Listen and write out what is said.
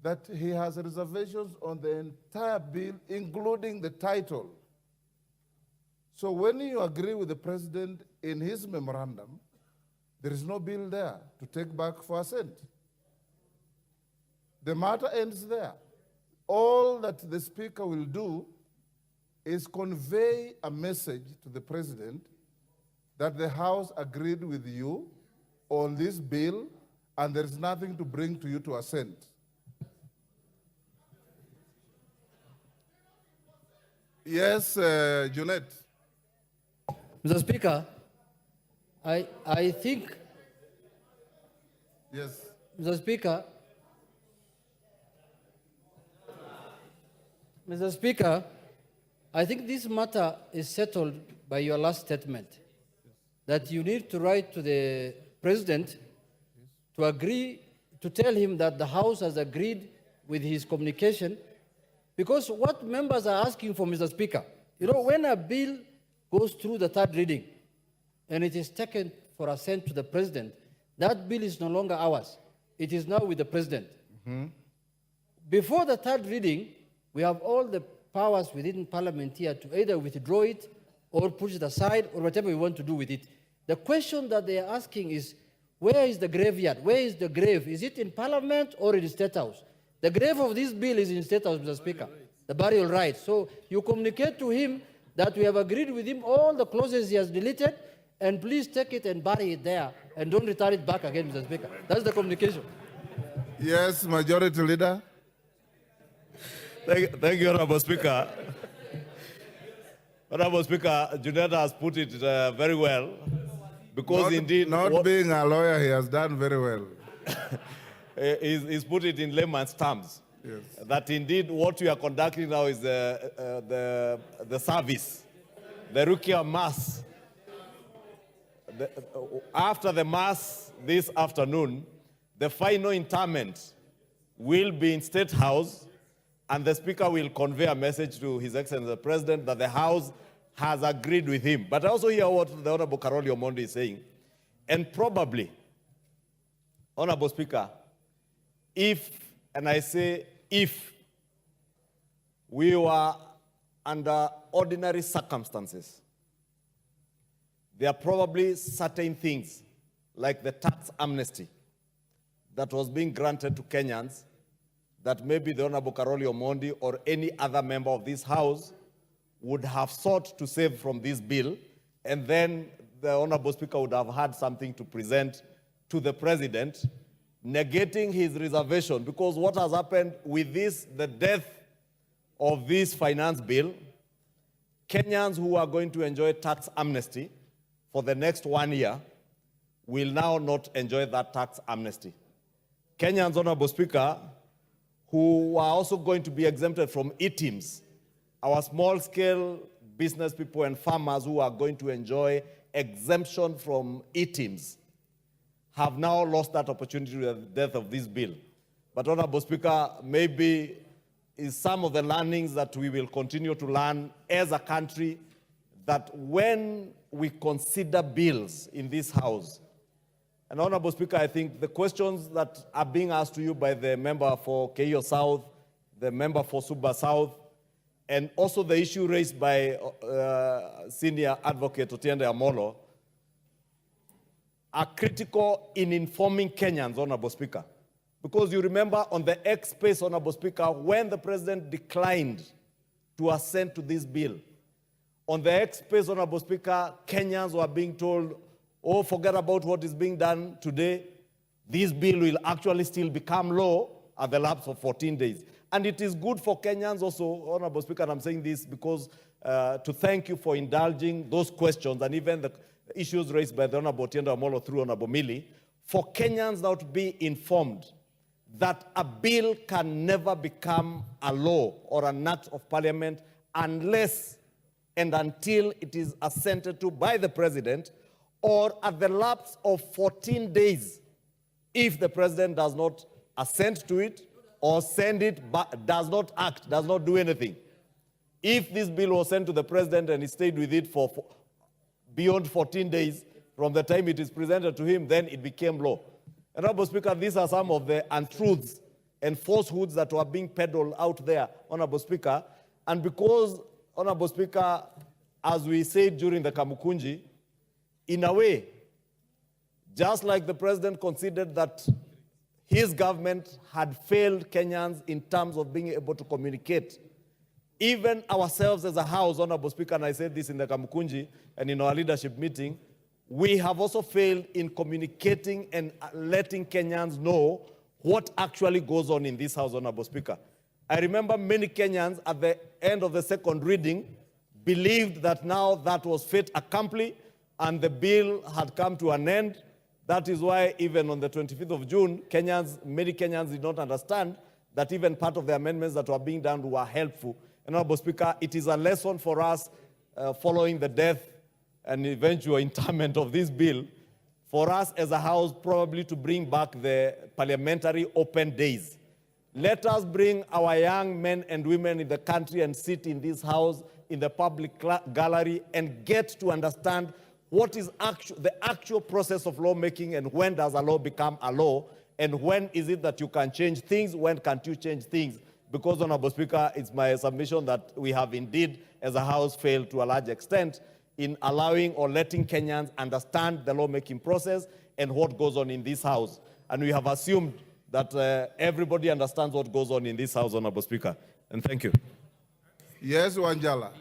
that he has reservations on the entire bill, including the title. So when you agree with the president in his memorandum, there is no bill there to take back for assent. The matter ends there. All that the Speaker will do is convey a message to the president that the House agreed with you on this bill and there is nothing to bring to you to assent. Yes, Junet. Mr. Speaker, I think, yes. Mr. Speaker, I think this matter is settled by your last statement, that you need to write to the president to agree, to tell him that the House has agreed with his communication, because what members are asking for, Mr. Speaker, you know, when a bill goes through the third reading and it is taken for assent to the president, that bill is no longer ours. It is now with the president. Mm-hmm. Before the third reading, we have all the powers within Parliament here to either withdraw it or push it aside or whatever we want to do with it. The question that they are asking is, where is the graveyard? Where is the grave? Is it in Parliament or in the State House? The grave of this bill is in the State House, Mr. Speaker, the burial rights. So you communicate to him that we have agreed with him all the clauses he has deleted, and please take it and bury it there, and don't return it back again, Mr. Speaker. That's the communication. Yes, Majority Leader. Thank you, Honorable Speaker. Honorable Speaker, Junetta has put it very well, because not being a lawyer, he has done very well. He's put it in layman's terms. Yes. That indeed what we are conducting now is the service, the Rukia Mass. After the Mass this afternoon, the final interment will be in State House, and the Speaker will convey a message to His Excellency the President that the House has agreed with him. But I also hear what the Honorable Karoli Omondi is saying. And probably, Honorable Speaker, if, and I say if, we were under ordinary circumstances, there are probably certain things, like the tax amnesty that was being granted to Kenyans, that maybe the Honorable Karoli Omondi or any other member of this House would have sought to save from this bill, and then the Honorable Speaker would have had something to present to the President, negating his reservation. Because what has happened with this, the death of this finance bill, Kenyans who are going to enjoy tax amnesty for the next 1 year will now not enjoy that tax amnesty. Kenyans, Honorable Speaker, who are also going to be exempted from e-teams, our small-scale business people and farmers who are going to enjoy exemption from e-teams, have now lost that opportunity with the death of this bill. But, Honorable Speaker, maybe is some of the learnings that we will continue to learn as a country, that when we consider bills in this House, and Honorable Speaker, I think the questions that are being asked to you by the member for Keio South, the member for Suba South, and also the issue raised by Senior Advocate Otiende Amolo, are critical in informing Kenyans, Honorable Speaker. Because you remember on the X space, Honorable Speaker, when the President declined to assent to this bill, on the X space, Honorable Speaker, Kenyans were being told, oh, forget about what is being done today. This bill will actually still become law at the lapse of 14 days. And it is good for Kenyans also, Honorable Speaker, and I'm saying this because to thank you for indulging those questions and even the issues raised by the Honorable Otiende Amolo through Honorable Mili, for Kenyans now to be informed that a bill can never become a law or an act of Parliament unless and until it is assented to by the President, or at the lapse of 14 days, if the President does not assent to it or send it but does not act, does not do anything. If this bill was sent to the President and he stayed with it for beyond 14 days from the time it is presented to him, then it became law. Honorable Speaker, these are some of the untruths and falsehoods that were being peddled out there, Honorable Speaker. And because, Honorable Speaker, as we said during the Kamukunji, in a way, just like the president considered that his government had failed Kenyans in terms of being able to communicate, even ourselves as a House, Honorable Speaker, and I said this in the Kamukunji and in our leadership meeting, we have also failed in communicating and letting Kenyans know what actually goes on in this House, Honorable Speaker. I remember many Kenyans at the end of the second reading believed that now that was fait accompli and the bill had come to an end. That is why even on the 25th of June, many Kenyans did not understand that even part of the amendments that were being done were helpful. And Honorable Speaker, it is a lesson for us following the death and eventual interment of this bill, for us as a House probably to bring back the parliamentary open days. Let us bring our young men and women in the country and sit in this House, in the public gallery, and get to understand what is the actual process of lawmaking, and when does a law become a law, and when is it that you can change things, when can't you change things? Because, Honorable Speaker, it's my submission that we have indeed, as a House, failed to a large extent in allowing or letting Kenyans understand the lawmaking process and what goes on in this House. And we have assumed that everybody understands what goes on in this House, Honorable Speaker. And thank you. Yes, Wanjala.